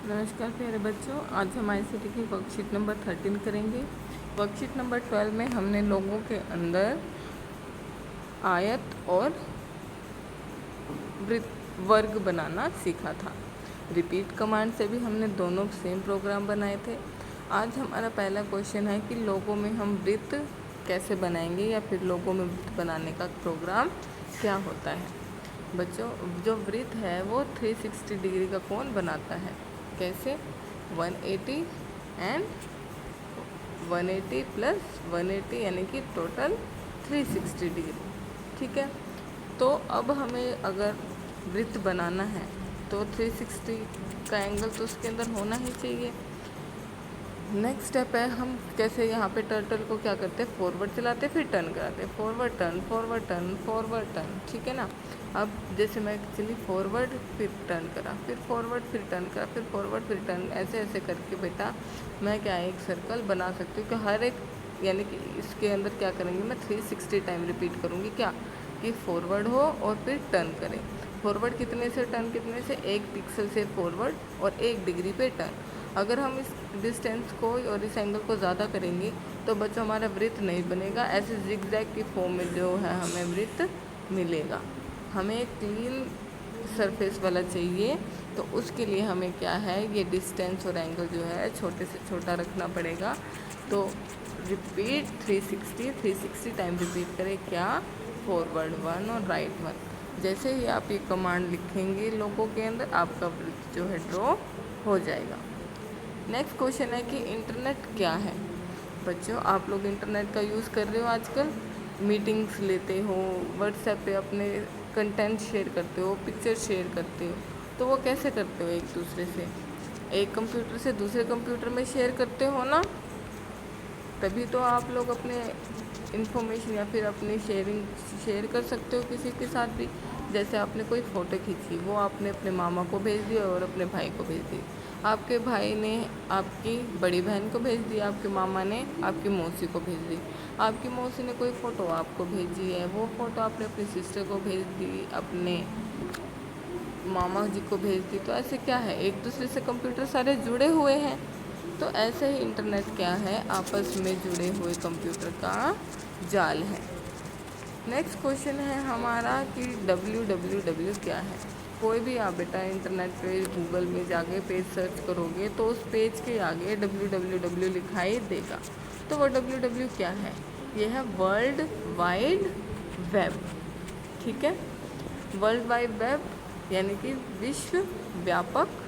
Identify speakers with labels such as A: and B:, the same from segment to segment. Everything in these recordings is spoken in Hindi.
A: नमस्कार प्यारे बच्चों, आज हम आईसीटी की वर्कशीट नंबर 13 करेंगे। वर्कशीट नंबर 12 में हमने लोगों के अंदर आयत और वर्ग बनाना सीखा था। रिपीट कमांड से भी हमने दोनों सेम प्रोग्राम बनाए थे। आज हमारा पहला क्वेश्चन है कि लोगों में हम वृत्त कैसे बनाएंगे या फिर लोगों में वृत्त बनाने का प्रोग्राम क्या होता है। बच्चों, जो वृत्त है वो 360 डिग्री का कोण बनाता है। कैसे? 180 एंड 180 प्लस 180 यानी कि टोटल 360 डिग्री। ठीक है, तो अब हमें अगर वृत्त बनाना है तो 360 का एंगल तो उसके अंदर होना ही चाहिए। नेक्स्ट स्टेप है, हम कैसे यहाँ पे टर्टल को क्या करते हैं, फॉरवर्ड चलाते फिर टर्न कराते, forward turn forward turn forward turn. ठीक है ना। अब जैसे मैं चली फॉरवर्ड फिर टर्न करा, फिर फॉरवर्ड फिर टर्न करा, फिर फॉरवर्ड फिर टर्न, ऐसे ऐसे करके बेटा मैं क्या एक सर्कल बना सकती हूँ कि हर एक यानी कि इसके अंदर क्या करेंगे, मैं 360 टाइम रिपीट करूँगी क्या कि फॉरवर्ड हो और फिर टर्न करें। फॉरवर्ड कितने से, टर्न कितने से, 1 पिक्सल से फॉरवर्ड और 1 डिग्री पे टर्न। अगर हम इस डिस्टेंस को और इस एंगल को ज़्यादा करेंगे तो बच्चों हमारा वृत्त नहीं बनेगा, ऐसे जिगजैग की फॉर्म में जो है हमें वृत्त मिलेगा। हमें एक क्लीन सरफेस वाला चाहिए, तो उसके लिए हमें क्या है, ये डिस्टेंस और एंगल जो है छोटे से छोटा रखना पड़ेगा। तो रिपीट 360 टाइम रिपीट करें क्या, फॉरवर्ड 1 और राइट 1। जैसे ही आप ये कमांड लिखेंगे लोगों के अंदर, आपका वृत्त जो है ड्रॉ हो जाएगा। नेक्स्ट क्वेश्चन है कि इंटरनेट क्या है। बच्चों, आप लोग इंटरनेट का यूज़ कर रहे हो आजकल, मीटिंग्स लेते हो, व्हाट्सएप पे अपने कंटेंट शेयर करते हो, पिक्चर शेयर करते हो, तो वो कैसे करते हो, एक दूसरे से, एक कंप्यूटर से दूसरे कंप्यूटर में शेयर करते हो ना, तभी तो आप लोग अपने इन्फॉर्मेशन या फिर अपनी शेयर कर सकते हो किसी के साथ भी। जैसे आपने कोई फ़ोटो खींची, वो आपने अपने मामा को भेज दिया और अपने भाई को भेज दी, आपके भाई ने आपकी बड़ी बहन को भेज दी, आपके मामा ने आपकी मौसी को भेज दी, आपकी मौसी ने कोई फ़ोटो आपको भेजी है, वो फ़ोटो आपने अपनी सिस्टर को भेज दी, अपने मामा जी को भेज दी। तो ऐसे क्या है, एक दूसरे से कंप्यूटर सारे जुड़े हुए हैं। तो ऐसे ही इंटरनेट क्या है, आपस में जुड़े हुए कंप्यूटर का जाल है। नेक्स्ट क्वेश्चन है हमारा कि www क्या है। कोई भी आप बेटा इंटरनेट पे गूगल में जाके पेज सर्च करोगे तो उस पेज के आगे www लिखाई देगा। तो वो www क्या है, ये है वर्ल्ड वाइड वेब। ठीक है, वर्ल्ड वाइड वेब यानी कि विश्व व्यापक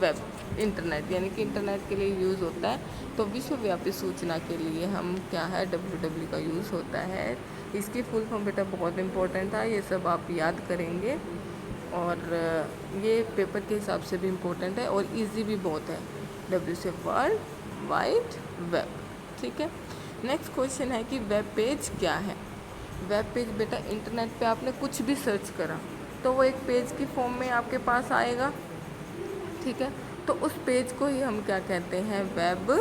A: वेब, इंटरनेट यानी कि इंटरनेट के लिए यूज़ होता है। तो विश्वव्यापी सूचना के लिए हम क्या है, www का यूज़ होता है। इसकी फुल फॉर्म बेटा बहुत इंपॉर्टेंट था, ये सब आप याद करेंगे और ये पेपर के हिसाब से भी इम्पोर्टेंट है और इजी भी बहुत है। W से वर्ल्ड वाइड वेब। ठीक है, नेक्स्ट क्वेश्चन है कि वेब पेज क्या है। वेब पेज बेटा, इंटरनेट पे आपने कुछ भी सर्च करा तो वो एक पेज की फॉर्म में आपके पास आएगा। ठीक है, तो उस पेज को ही हम क्या कहते हैं, वेब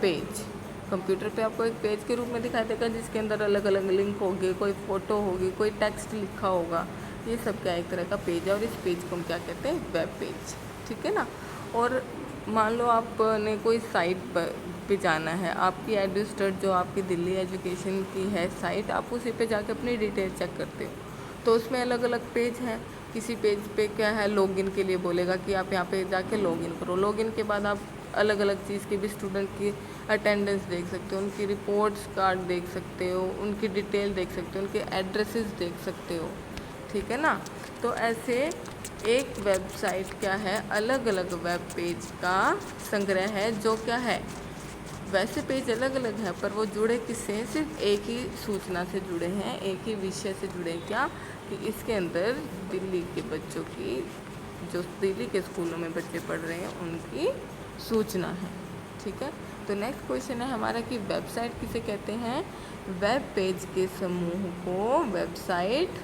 A: पेज। कंप्यूटर पे आपको एक पेज के रूप में दिखाई देगा जिसके अंदर अलग अलग लिंक होगी, कोई फ़ोटो होगी, कोई टेक्स्ट लिखा होगा, ये सब क्या एक तरह का पेज है और इस पेज को हम क्या कहते हैं, वेब पेज। ठीक है ना। और मान लो आपने कोई साइट पे जाना है, आपकी एडुस्टर्ड जो आपकी दिल्ली एजुकेशन की है साइट, आप उसी पे जाके अपनी डिटेल चेक करते हो, तो उसमें अलग अलग पेज हैं। किसी पेज पे क्या है, लॉगिन के लिए बोलेगा कि आप यहाँ पे जाके लॉगिन करो। लॉगिन के बाद आप अलग अलग चीज़ की भी स्टूडेंट की अटेंडेंस देख सकते हो, उनकी रिपोर्ट्स कार्ड देख सकते हो, उनकी डिटेल देख सकते हो, उनके एड्रेसेस देख सकते हो। ठीक है ना। तो ऐसे एक वेबसाइट क्या है, अलग अलग वेब पेज का संग्रह है, जो क्या है, वैसे पेज अलग अलग है पर वो जुड़े किससे हैं, सिर्फ एक ही सूचना से जुड़े हैं, एक ही विषय से जुड़े हैं, क्या कि इसके अंदर दिल्ली के बच्चों की, जो दिल्ली के स्कूलों में बच्चे पढ़ रहे हैं उनकी सूचना है। ठीक है, तो नेक्स्ट क्वेश्चन है हमारा कि वेबसाइट किसे कहते हैं। वेब पेज के समूह को वेबसाइट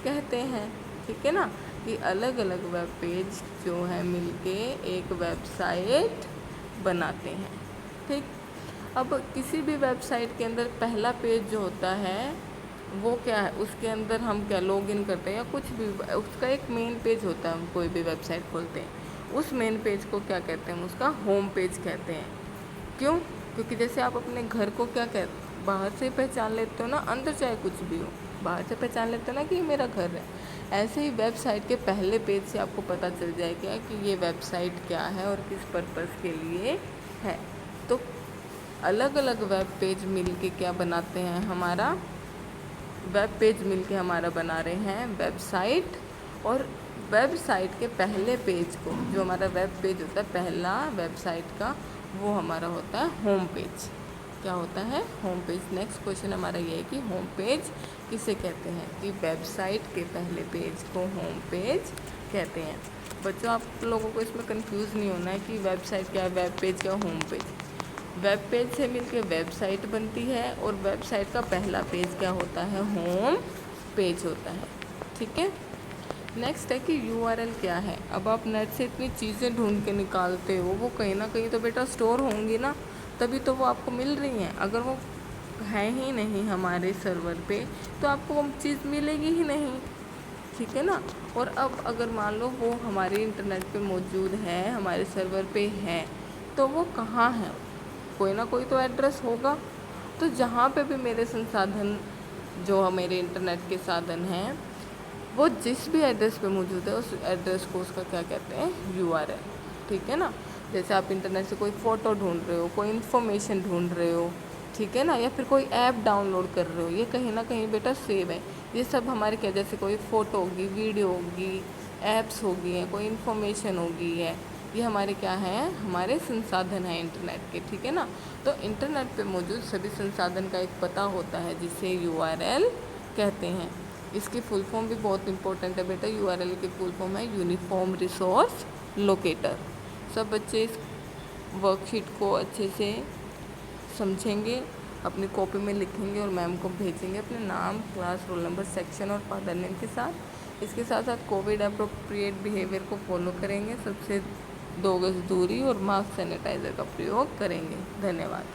A: कहते हैं। ठीक है ना, कि अलग अलग वेब पेज जो है मिलके एक वेबसाइट बनाते हैं। ठीक, अब किसी भी वेबसाइट के अंदर पहला पेज जो होता है वो क्या है, उसके अंदर हम क्या लॉगिन करते हैं या कुछ भी, उसका एक मेन पेज होता है, हम कोई भी वेबसाइट खोलते हैं उस मेन पेज को क्या कहते हैं, हम उसका होम पेज कहते हैं। क्यों? क्योंकि जैसे आप अपने घर को क्या कहते, बाहर से पहचान लेते हो ना, अंदर चाहे कुछ भी हो, बाहर से पहचान लेते हो ना कि ये मेरा घर है। ऐसे ही वेबसाइट के पहले पेज से आपको पता चल जाएगा कि ये वेबसाइट क्या है और किस पर्पज़ के लिए है। तो अलग अलग वेब पेज मिलके क्या बनाते हैं, हमारा वेब पेज मिलके हमारा बना रहे हैं वेबसाइट। और वेबसाइट के पहले पेज को, जो हमारा वेब पेज होता है पहला वेबसाइट का, वो हमारा होता है होम पेज। क्या होता है? Home page. नेक्स्ट क्वेश्चन हमारा ये है कि होम पेज किसे कहते हैं, कि वेबसाइट के पहले पेज को होम पेज कहते हैं। बच्चों, आप लोगों को इसमें कंफ्यूज नहीं होना है कि वेबसाइट क्या है, वेब पेज क्या, होम पेज। वेब पेज से मिलके वेबसाइट बनती है और वेबसाइट का पहला पेज क्या होता है, होम पेज होता है। ठीक है। नेक्स्ट है कि URL क्या है। अब आप नेट से इतनी चीज़ें ढूंढ के निकालते हो, वो कहीं ना कहीं तो बेटा स्टोर होंगी ना, तभी तो वो आपको मिल रही हैं। अगर वो है ही नहीं हमारे सर्वर पे तो आपको वो चीज़ मिलेगी ही नहीं। ठीक है ना। और अब अगर मान लो वो हमारे इंटरनेट पे मौजूद है, हमारे सर्वर पे है, तो वो कहाँ है, कोई ना कोई तो एड्रेस होगा। तो जहाँ पे भी मेरे संसाधन, जो मेरे इंटरनेट के साधन हैं, वो जिस भी एड्रेस पे मौजूद है उस एड्रेस को उसका क्या कहते हैं, URL। ठीक है ना। जैसे आप इंटरनेट से कोई फ़ोटो ढूंढ रहे हो, कोई इन्फॉर्मेशन ढूंढ रहे हो, ठीक है ना, या फिर कोई ऐप डाउनलोड कर रहे हो, ये कहीं ना कहीं बेटा सेव है। ये सब हमारे क्या, जैसे कोई फ़ोटो होगी, वीडियो होगी, ऐप्स होगी हैं, कोई इन्फॉर्मेशन होगी है, ये हमारे क्या हैं, हमारे संसाधन हैं इंटरनेट के। ठीक है ना। तो इंटरनेट पे मौजूद सभी संसाधन का एक पता होता है जिसे URL कहते हैं। इसकी फुल फॉर्म भी बहुत इंपॉर्टेंट है बेटा। URL की फुल फॉर्म है यूनिफॉर्म रिसोर्स लोकेटर। सब बच्चे इस वर्कशीट को अच्छे से समझेंगे, अपनी कॉपी में लिखेंगे और मैम को भेजेंगे अपने नाम, क्लास, रोल नंबर, सेक्शन और फादर नेम के साथ। इसके साथ साथ कोविड अप्रोप्रिएट बिहेवियर को फॉलो करेंगे, सबसे 2 गज दूरी और मास्क सैनिटाइज़र का प्रयोग करेंगे। धन्यवाद।